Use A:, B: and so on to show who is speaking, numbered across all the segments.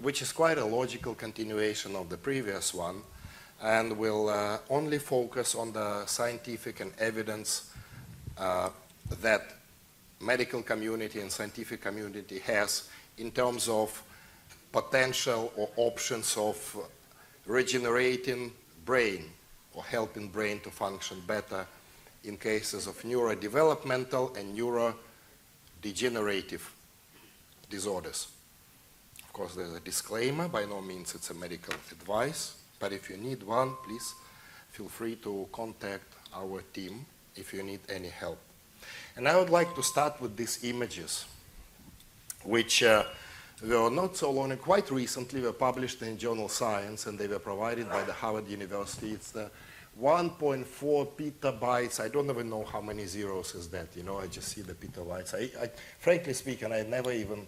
A: which is quite a logical continuation of the previous one, and will only focus on the scientific and evidence that medical community and scientific community has in terms of potential or options of regenerating brain or helping brain to function better in cases of neurodevelopmental and neurodegenerative disorders. Of course, there's a disclaimer. By no means it's a medical advice, but if you need one, please feel free to contact our team if you need any help. And I would like to start with these images, which were not so long, quite recently were published in journal Science, and they were provided by the Harvard University. It's the 1.4 petabytes. I don't even know how many zeros is that, you know, I just see the petabytes. I frankly speaking, I never even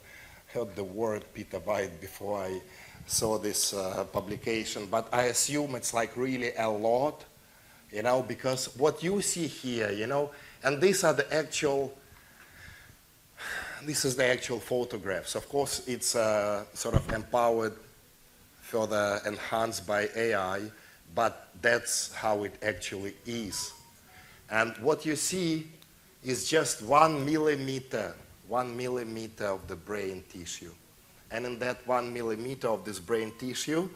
A: heard the word petabyte before I saw this publication, but I assume it's like really a lot, you know, because what you see here, you know, and these are the actual, this is the actual photographs. Of course, it's sort of empowered, further enhanced by AI, but that's how it actually is. And what you see is just 1 millimeter of the brain tissue. And in that 1 millimeter of this brain tissue,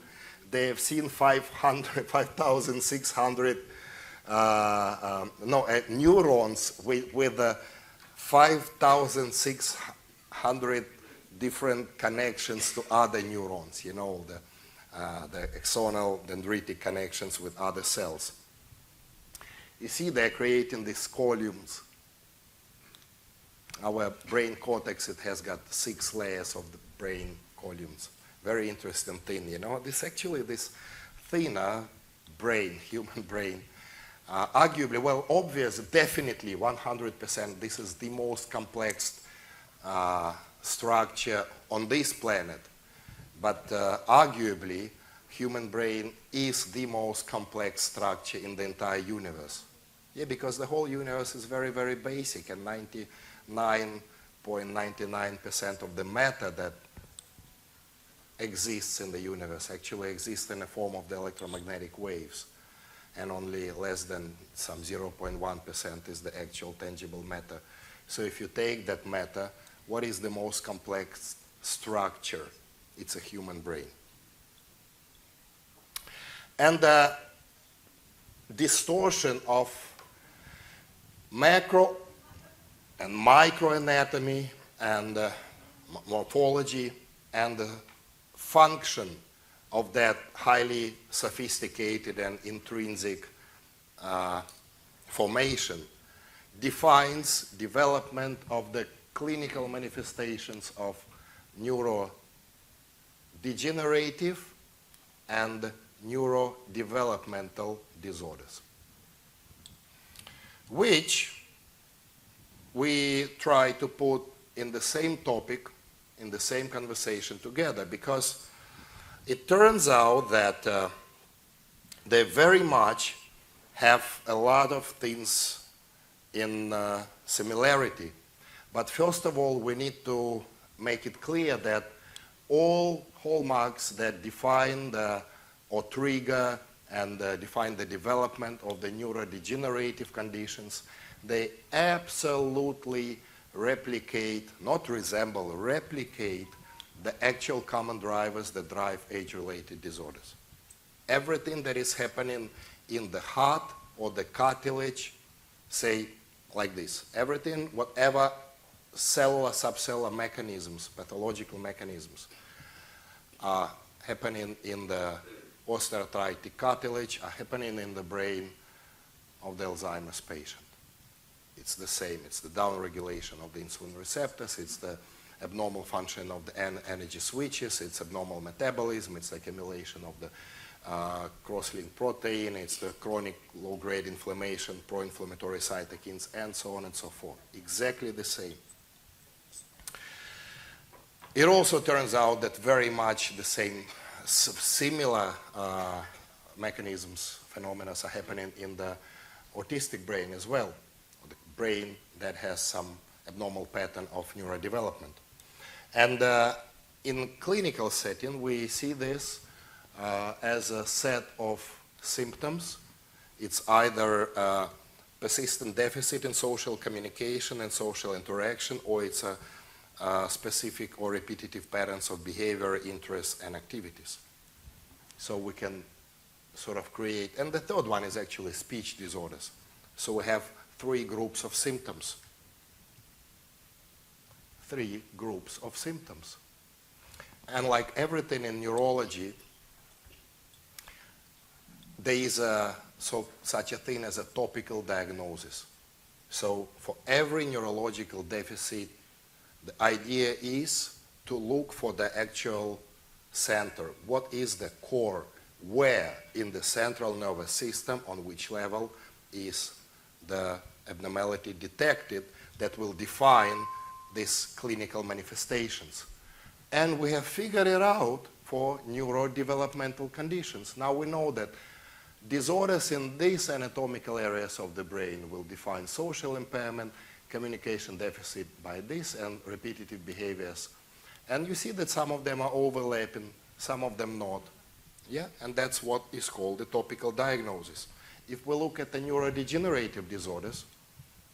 A: they have seen 5,600 neurons with 5,600 different connections to other neurons, you know, the axonal dendritic connections with other cells. You see they're creating these columns. Our brain cortex, it has got 6 layers of the brain columns. Very interesting thing, you know. This actually, this thinner brain, human brain, arguably, well, obvious, definitely 100%, this is the most complex structure on this planet. But arguably, human brain is the most complex structure in the entire universe. Yeah, because the whole universe is very, very basic, and 99.99% of the matter that exists in the universe actually exists in the form of the electromagnetic waves, and only less than some 0.1% is the actual tangible matter. So if you take that matter, what is the most complex structure? It's a human brain. And the distortion of macro and microanatomy and morphology and the function of that highly sophisticated and intrinsic formation defines development of the clinical manifestations of neurodegenerative and neurodevelopmental disorders, which we try to put in the same topic, in the same conversation together, because it turns out that they very much have a lot of things in similarity. But first of all, we need to make it clear that all hallmarks that define or trigger and define the development of the neurodegenerative conditions, they absolutely replicate, not resemble, replicate the actual common drivers that drive age-related disorders. Everything that is happening in the heart or the cartilage, say like this, everything, whatever cellular, subcellular mechanisms, pathological mechanisms are happening in the osteoarthritic cartilage, are happening in the brain of the Alzheimer's patient. It's the same. It's the downregulation of the insulin receptors. It's the abnormal function of the energy switches. It's abnormal metabolism. It's the accumulation of the cross-linked protein. It's the chronic low-grade inflammation, pro-inflammatory cytokines, and so on and so forth. Exactly the same. It also turns out that very much the same, similar mechanisms, phenomena are happening in the autistic brain as well, the brain that has some abnormal pattern of neurodevelopment. And in clinical setting, we see this as a set of symptoms. It's either a persistent deficit in social communication and social interaction, or it's a specific or repetitive patterns of behavior, interests, and activities. So we can sort of create, and the third one is actually speech disorders. So we have 3 groups of symptoms. 3 groups of symptoms. And like everything in neurology, there is such a thing as a topical diagnosis. So for every neurological deficit, the idea is to look for the actual center. What is the core? Where in the central nervous system, on which level is the abnormality detected that will define these clinical manifestations? And we have figured it out for neurodevelopmental conditions. Now we know that disorders in these anatomical areas of the brain will define social impairment, communication deficit by this, and repetitive behaviors. And you see that some of them are overlapping, some of them not. Yeah, and that's what is called the topical diagnosis. If we look at the neurodegenerative disorders,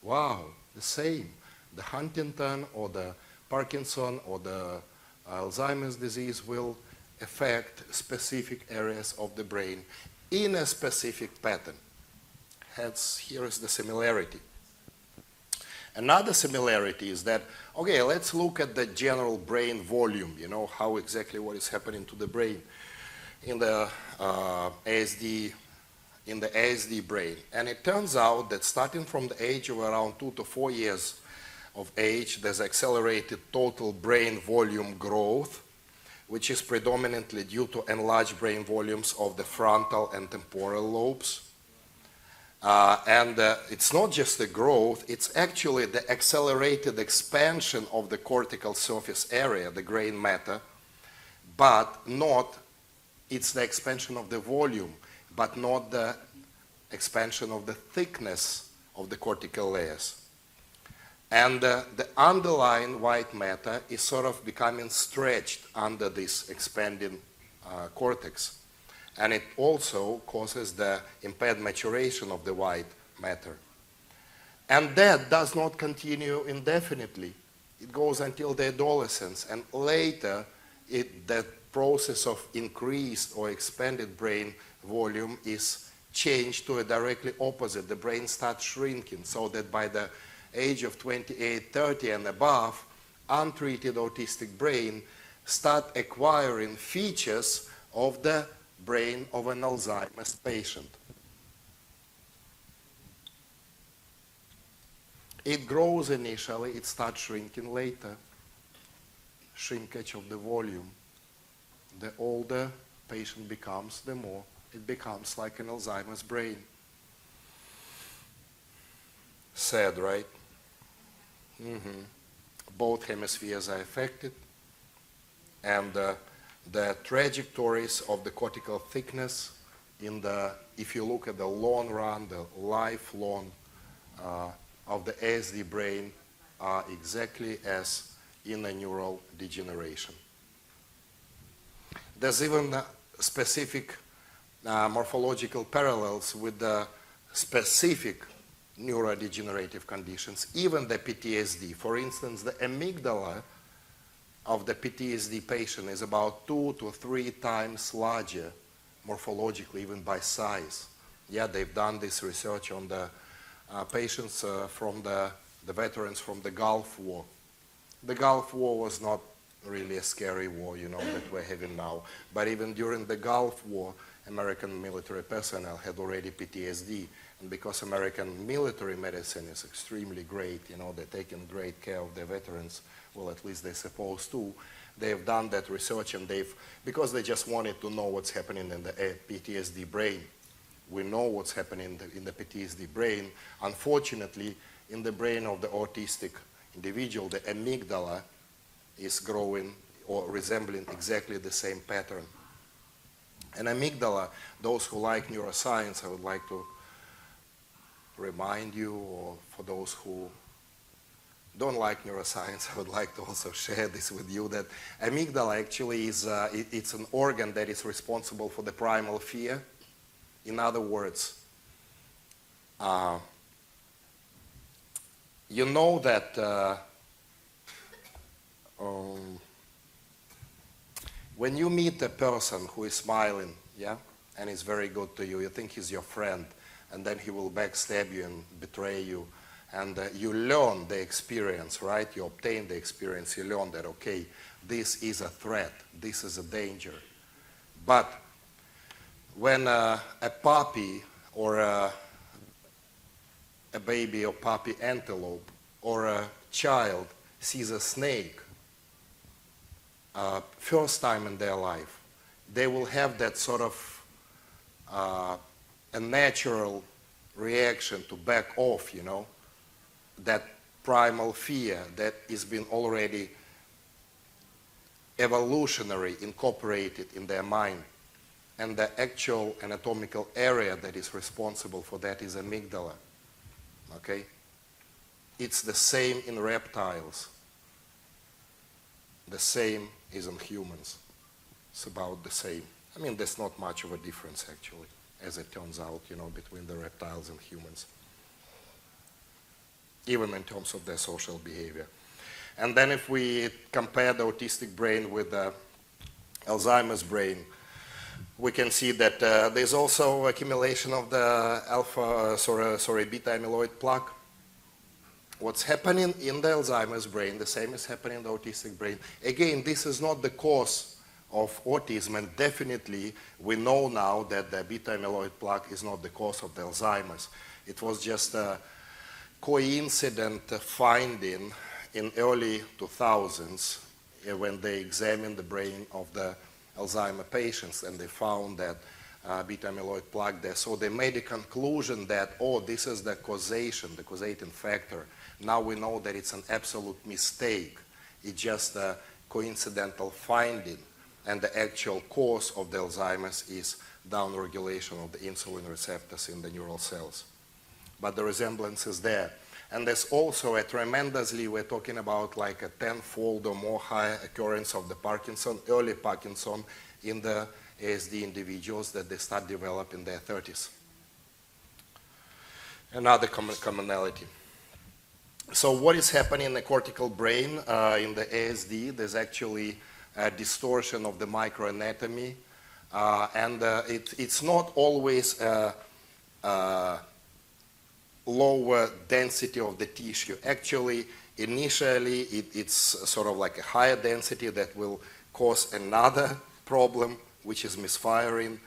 A: wow, the same. The Huntington or the Parkinson or the Alzheimer's disease will affect specific areas of the brain in a specific pattern. Hence, here is the similarity. Another similarity is that, okay, let's look at the general brain volume, you know, how exactly what is happening to the brain in the ASD brain. And it turns out that starting from the age of around 2 to 4 years of age, there's accelerated total brain volume growth, which is predominantly due to enlarged brain volumes of the frontal and temporal lobes. It's not just the growth, it's actually the accelerated expansion of the cortical surface area, the gray matter, but not, it's the expansion of the volume, but not the expansion of the thickness of the cortical layers. And the underlying white matter is sort of becoming stretched under this expanding cortex. And it also causes the impaired maturation of the white matter. And that does not continue indefinitely. It goes until the adolescence, and later that process of increased or expanded brain volume is changed to a directly opposite. The brain starts shrinking, so that by the age of 28, 30 and above, untreated autistic brain start acquiring features of the brain of an Alzheimer's patient. It grows initially, it starts shrinking later. Shrinkage of the volume. The older patient becomes, the more it becomes like an Alzheimer's brain. Sad, right? Both hemispheres are affected, and the trajectories of the cortical thickness if you look at the long run, the lifelong of the ASD brain are exactly as in a neural degeneration. There's even specific morphological parallels with the specific neurodegenerative conditions, even the PTSD. For instance, the amygdala of the PTSD patient is about 2 to 3 times larger morphologically, even by size. Yeah, they've done this research on the patients from the veterans from the Gulf War. The Gulf War was not really a scary war, you know, that we're having now. But even during the Gulf War, American military personnel had already PTSD. And because American military medicine is extremely great, you know, they're taking great care of their veterans, well, at least they're supposed to. They've done that research, and because they just wanted to know what's happening in the PTSD brain. We know what's happening in the PTSD brain. Unfortunately, in the brain of the autistic individual, the amygdala is growing or resembling exactly the same pattern. And amygdala, those who like neuroscience, I would like to remind you, or for those who don't like neuroscience, I would like to also share this with you, that amygdala actually is it's an organ that is responsible for the primal fear. In other words, you know that when you meet a person who is smiling, yeah, and is very good to you, you think he's your friend, and then he will backstab you and betray you, and you learn the experience, right? You obtain the experience, you learn that, okay, this is a threat, this is a danger. But when a puppy or a baby or puppy antelope or a child sees a snake, first time in their life, they will have that sort of a natural reaction to back off, you know, that primal fear that has been already evolutionary incorporated in their mind. And the actual anatomical area that is responsible for that is amygdala. Okay? It's the same in reptiles. The same is in humans. It's about the same. I mean, there's not much of a difference actually, as it turns out, you know, between the reptiles and humans, even in terms of their social behavior. And then if we compare the autistic brain with the Alzheimer's brain, we can see that there's also accumulation of the beta amyloid plaque. What's happening in the Alzheimer's brain, the same is happening in the autistic brain. Again, this is not the cause of autism, and definitely we know now that the beta amyloid plaque is not the cause of the Alzheimer's. It was just a coincident finding in early 2000s when they examined the brain of the Alzheimer patients, and they found that beta amyloid plaque there. So they made a conclusion that, oh, this is the causation, the causating factor. Now we know that it's an absolute mistake. It's just a coincidental finding, and the actual cause of the Alzheimer's is downregulation of the insulin receptors in the neural cells. But the resemblance is there. And there's also a tremendously, we're talking about like a 10-fold or more higher occurrence of the Parkinson, early Parkinson, in the ASD individuals that they start developing in their 30s. Another commonality. So what is happening in the cortical brain in the ASD? There's actually a distortion of the microanatomy, and it's not always lower density of the tissue. Actually, initially, it's sort of like a higher density that will cause another problem, which is misfiring,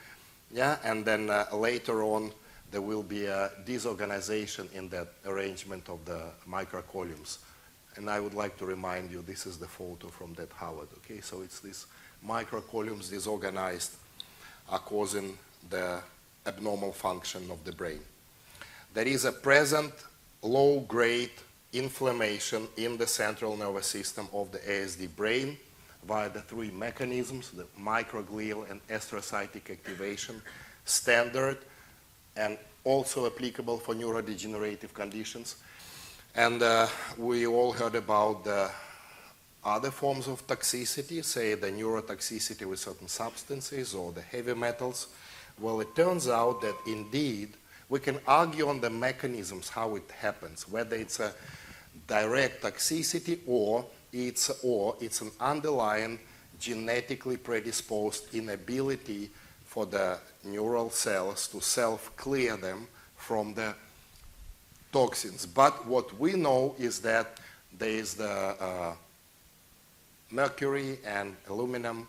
A: yeah? And then later on, there will be a disorganization in that arrangement of the microcolumns. And I would like to remind you, this is the photo from that Howard, okay? So it's these microcolumns disorganized are causing the abnormal function of the brain. There is a present low-grade inflammation in the central nervous system of the ASD brain via the three mechanisms, the microglial and astrocytic activation, standard, and also applicable for neurodegenerative conditions. And we all heard about the other forms of toxicity, say the neurotoxicity with certain substances or the heavy metals. Well, it turns out that indeed we can argue on the mechanisms how it happens, whether it's a direct toxicity or it's an underlying genetically predisposed inability for the neural cells to self-clear them from the toxins. But what we know is that there is the mercury and aluminum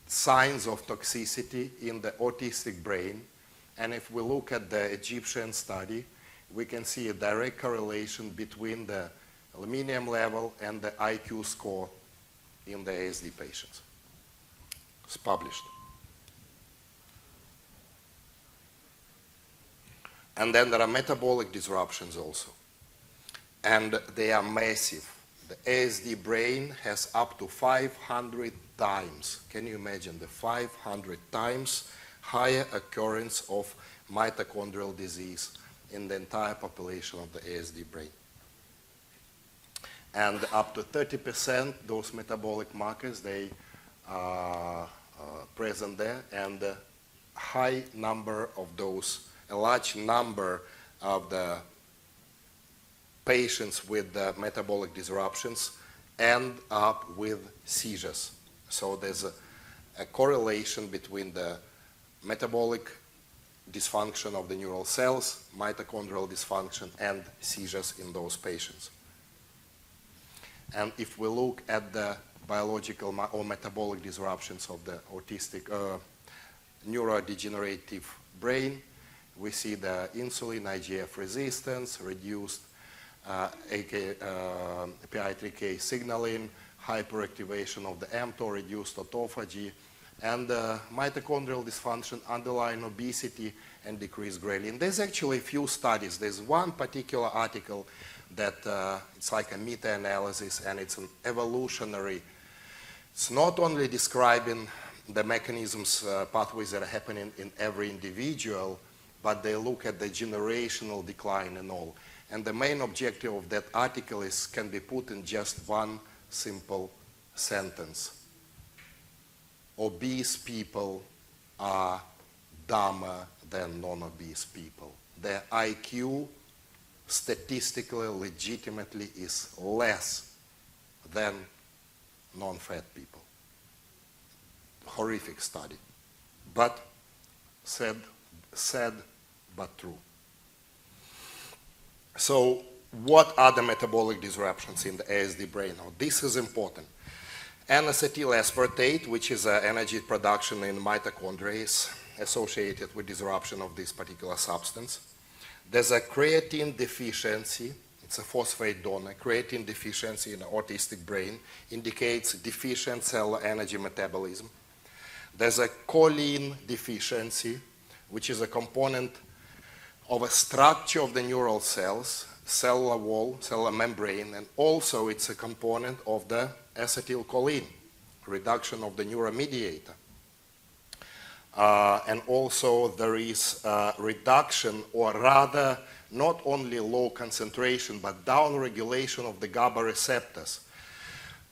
A: signs of toxicity in the autistic brain. And if we look at the Egyptian study, we can see a direct correlation between the aluminum level and the IQ score in the ASD patients. It's published. And then there are metabolic disruptions also. And they are massive. The ASD brain has up to 500 times, can you imagine, the 500 times higher occurrence of mitochondrial disease in the entire population of the ASD brain. And up to 30%, those metabolic markers, they are present there, and a high number of those, a large number of the patients with the metabolic disruptions end up with seizures. So there's a correlation between the metabolic dysfunction of the neural cells, mitochondrial dysfunction, and seizures in those patients. And if we look at the biological or metabolic disruptions of the autistic neurodegenerative brain, we see the insulin, IGF resistance, reduced PI3K signaling, hyperactivation of the mTOR, reduced autophagy, and mitochondrial dysfunction, underlying obesity, and decreased ghrelin. There's actually a few studies. There's one particular article that it's like a meta-analysis, and it's an evolutionary. It's not only describing the mechanisms, pathways that are happening in every individual, but they look at the generational decline and all. And the main objective of that article can be put in just one simple sentence. Obese people are dumber than non-obese people. Their IQ statistically, legitimately is less than non-fat people. Horrific study, but sad but true. So what are the metabolic disruptions in the ASD brain? Now, this is important. N-acetyl aspartate, which is energy production in mitochondria, is associated with disruption of this particular substance. There's a creatine deficiency. It's a phosphate donor. Creatine deficiency in the autistic brain indicates deficient cellular energy metabolism. There's a choline deficiency, which is a component of a structure of the neural cells, cellular wall, cellular membrane, and also it's a component of the acetylcholine, reduction of the neuromediator. And also there is a reduction, or rather not only low concentration, but downregulation of the GABA receptors.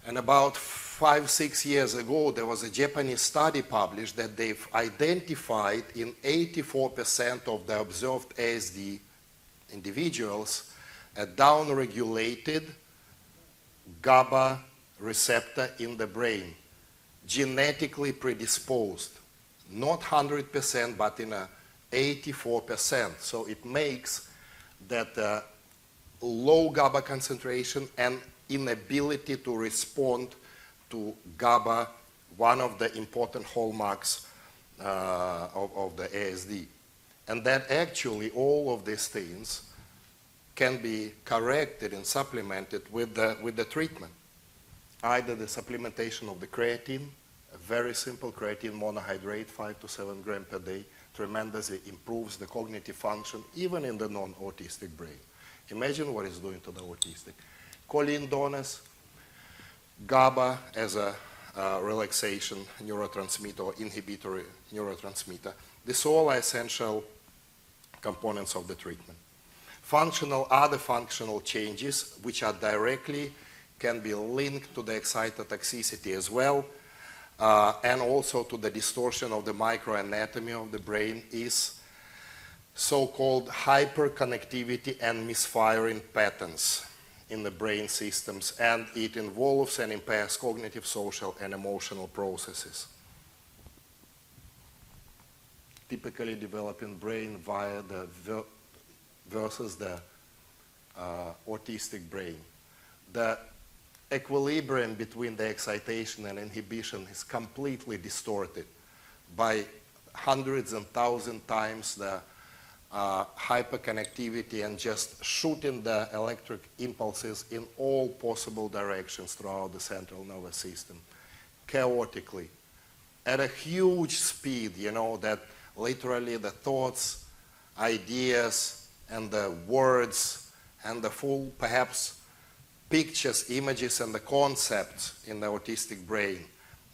A: And about 5-6 years ago, there was a Japanese study published that they've identified in 84% of the observed ASD individuals a downregulated GABA receptor in the brain, genetically predisposed. Not 100%, but in 84%. So it makes that low GABA concentration and inability to respond to GABA, one of the important hallmarks of the ASD. And that actually all of these things can be corrected and supplemented with the treatment. Either the supplementation of the creatine, a very simple creatine monohydrate, 5 to 7 grams per day, tremendously improves the cognitive function, even in the non-autistic brain. Imagine what it's doing to the autistic. Choline donors, GABA as a relaxation neurotransmitter or inhibitory neurotransmitter. These all are essential components of the treatment. Other functional changes, which are directly can be linked to the excitotoxicity as well, and also to the distortion of the microanatomy of the brain, is so-called hyperconnectivity and misfiring patterns in the brain systems, and it involves and impairs cognitive, social, and emotional processes. Typically developing brain via the versus the autistic brain. The equilibrium between the excitation and inhibition is completely distorted by hundreds and thousand times the hyperconnectivity and just shooting the electric impulses in all possible directions throughout the central nervous system, chaotically, at a huge speed, you know, that literally the thoughts, ideas, and the words, and the full, perhaps, pictures, images, and the concepts in the autistic brain,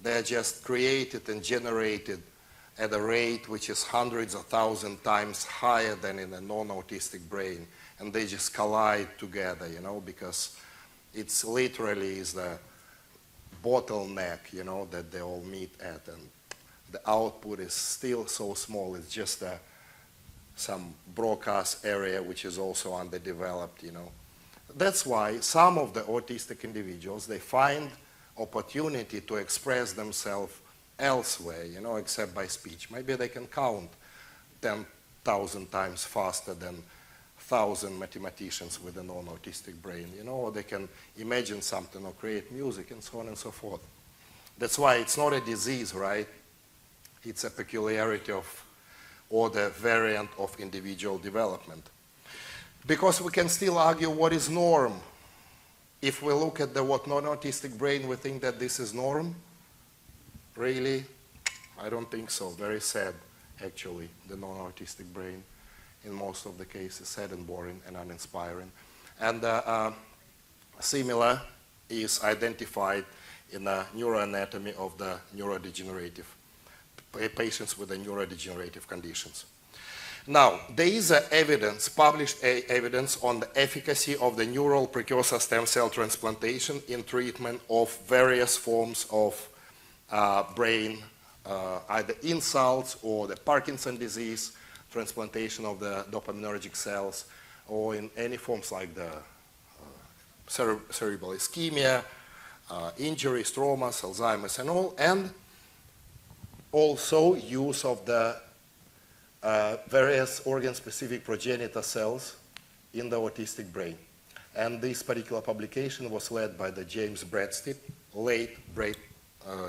A: they are just created and generated at a rate which is hundreds of thousands times higher than in a non-autistic brain, and they just collide together, you know, because it's literally is the bottleneck, you know, that they all meet at, and the output is still so small. It's just some broadcast area which is also underdeveloped, you know. That's why some of the autistic individuals, they find opportunity to express themselves elsewhere, you know, except by speech. Maybe they can count 10,000 times faster than 1,000 mathematicians with a non-autistic brain, you know, or they can imagine something or create music and so on and so forth. That's why it's not a disease, right? It's a peculiarity of, or the variant of individual development. Because we can still argue what is norm. If we look at the what non-autistic brain, we think that this is norm. Really? I don't think so. Very sad, actually, the non-autistic brain. In most of the cases, sad and boring and uninspiring. And similar is identified in the neuroanatomy of the neurodegenerative, patients with the neurodegenerative conditions. Now, there is evidence, published evidence on the efficacy of the neural precursor stem cell transplantation in treatment of various forms of brain, either insults or the Parkinson disease, transplantation of the dopaminergic cells, or in any forms like the cerebral ischemia, injuries, traumas, Alzheimer's and all, and also use of the various organ-specific progenitor cells in the autistic brain. And this particular publication was led by the James Bradstead, late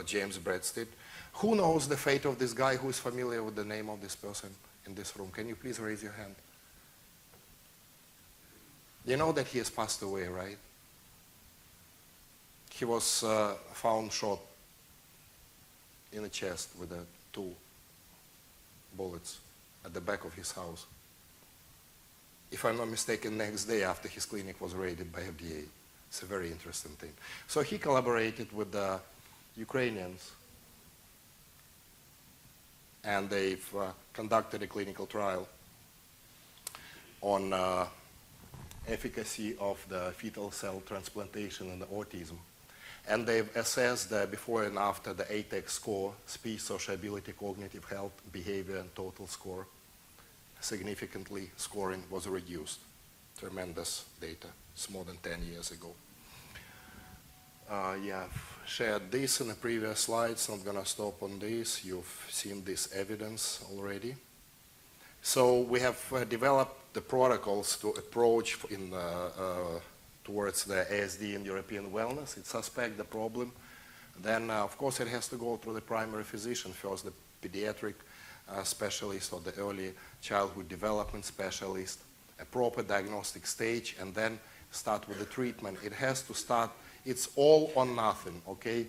A: James Bradstead. Who knows the fate of this guy? Who is familiar with the name of this person in this room? Can you please raise your hand? You know that he has passed away, right? He was found shot in the chest with 2 bullets at the back of his house. If I'm not mistaken, next day after his clinic was raided by FDA. It's a very interesting thing. So he collaborated with the Ukrainians, and they've conducted a clinical trial on efficacy of the fetal cell transplantation in autism. And they've assessed the before and after the ATEC score, speech, sociability, cognitive health, behavior, and total score. Significantly, scoring was reduced. Tremendous data. It's more than 10 years ago. Yeah, I've shared this in the previous slides. I'm going to stop on this. You've seen this evidence already. So we have developed the protocols to approach towards the ASD and European wellness. It suspects the problem. Then, of course, it has to go through the primary physician first, the pediatric specialist or the early childhood development specialist, a proper diagnostic stage, and then start with the treatment. It has to start, it's all or nothing, okay?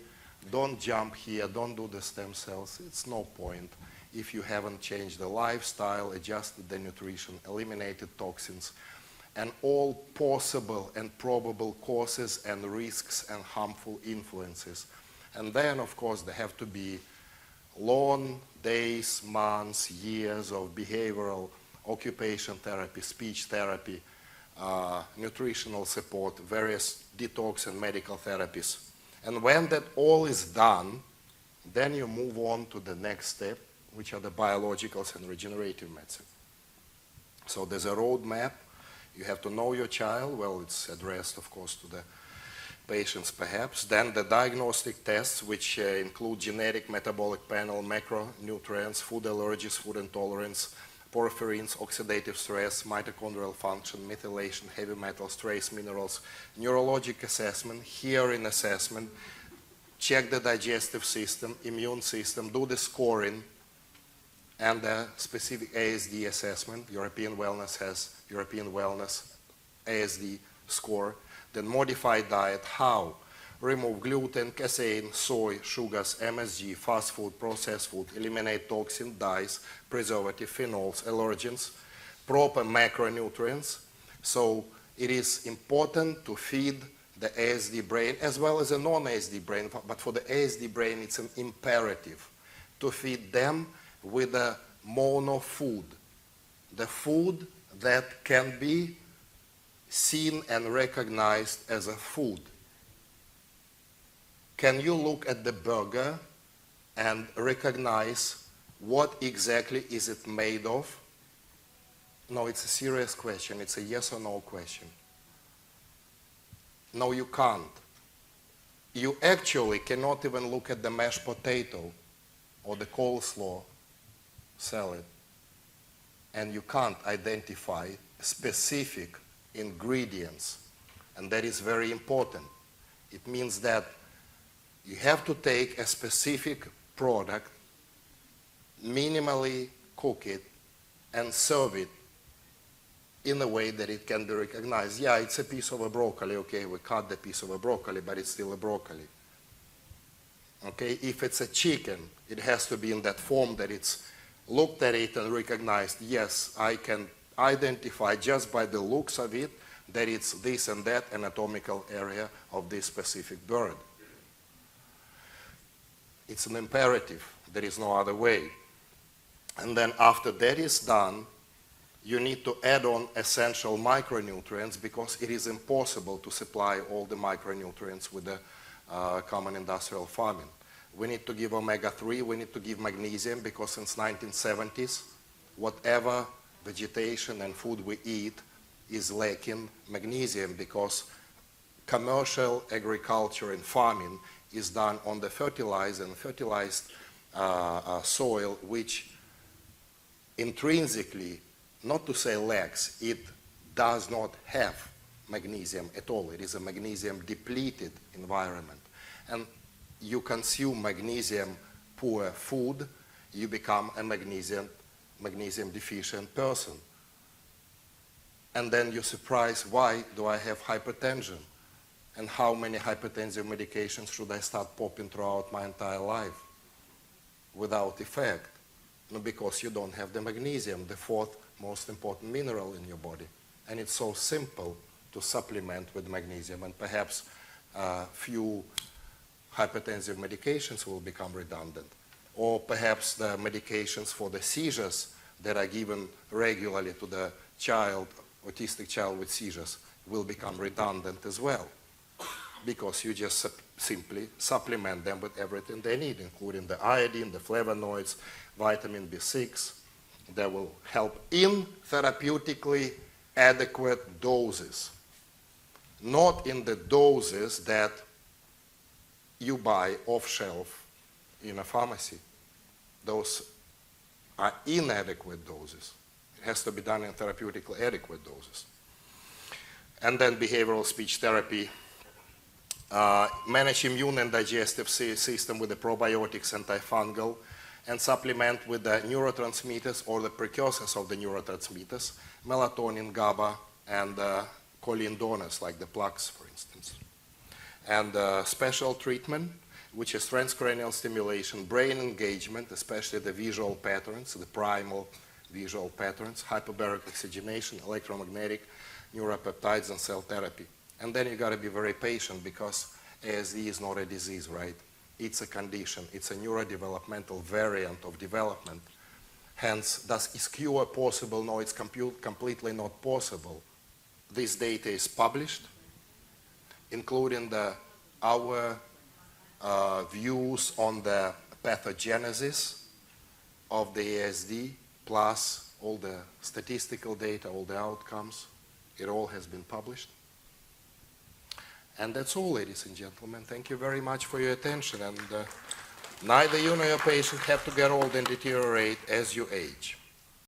A: Don't jump here, don't do the stem cells. It's no point if you haven't changed the lifestyle, adjusted the nutrition, eliminated toxins, and all possible and probable causes and risks and harmful influences. And then, of course, there have to be long days, months, years of behavioral, occupation therapy, speech therapy, nutritional support, various detox and medical therapies. And when that all is done, then you move on to the next step, which are the biologicals and regenerative medicine. So there's a roadmap. You have to know your child. Well, it's addressed, of course, to the patients perhaps. Then the diagnostic tests, which include genetic, metabolic panel, macronutrients, food allergies, food intolerance, porphyrins, oxidative stress, mitochondrial function, methylation, heavy metals, trace minerals, neurologic assessment, hearing assessment, check the digestive system, immune system, do the scoring, and the specific ASD assessment. European Wellness has European Wellness ASD score. Then modified diet, how? Remove gluten, casein, soy, sugars, MSG, fast food, processed food, eliminate toxin, dyes, preservative, phenols, allergens, proper macronutrients. So it is important to feed the ASD brain as well as a non-ASD brain, but for the ASD brain it's an imperative to feed them with a mono food, the food that can be seen and recognized as a food. Can you look at the burger and recognize what exactly is it made of? No, it's a serious question. It's a yes or no question. No, you can't. You actually cannot even look at the mashed potato or the coleslaw salad, and you can't identify specific ingredients, and that is very important. It means that you have to take a specific product, minimally cook it, and serve it in a way that it can be recognized. Yeah, it's a piece of a broccoli. Okay, we cut the piece of a broccoli, but it's still a broccoli. Okay, if it's a chicken, it has to be in that form that it's looked at it and recognized. Yes, I can identify just by the looks of it that it's this and that anatomical area of this specific bird. It's an imperative. There is no other way. And then after that is done, you need to add on essential micronutrients, because it is impossible to supply all the micronutrients with the common industrial farming. We need to give omega-3, we need to give magnesium, because since 1970s, whatever vegetation and food we eat is lacking magnesium, because commercial agriculture and farming is done on the fertilized soil, which intrinsically, not to say lacks, it does not have magnesium at all. It is a magnesium depleted environment. And you consume magnesium poor food, you become a magnesium deficient person. And then you're surprised, why do I have hypertension? And how many hypertensive medications should I start popping throughout my entire life without effect? No, because you don't have the magnesium, the fourth most important mineral in your body. And it's so simple to supplement with magnesium, and perhaps few hypertensive medications will become redundant. Or perhaps the medications for the seizures that are given regularly to the child, autistic child with seizures, will become redundant as well, because you just simply supplement them with everything they need, including the iodine, the flavonoids, vitamin B6, that will help in therapeutically adequate doses, not in the doses that you buy off-shelf in a pharmacy. Those are inadequate doses. It has to be done in therapeutically adequate doses. And then behavioral speech therapy. Manage immune and digestive system with the probiotics, antifungal, and supplement with the neurotransmitters or the precursors of the neurotransmitters, melatonin, GABA, and choline donors, like the plaques, for instance. And special treatment, which is transcranial stimulation, brain engagement, especially the visual patterns, the primal visual patterns, hyperbaric oxygenation, electromagnetic, neuropeptides, and cell therapy. And then you got to be very patient, because ASD is not a disease, right? It's a condition. It's a neurodevelopmental variant of development. Hence, is cure possible? No, it's completely not possible. This data is published, including our views on the pathogenesis of the ASD, plus all the statistical data, all the outcomes. It all has been published. And that's all, ladies and gentlemen. Thank you very much for your attention. And neither you nor your patient have to get old and deteriorate as you age.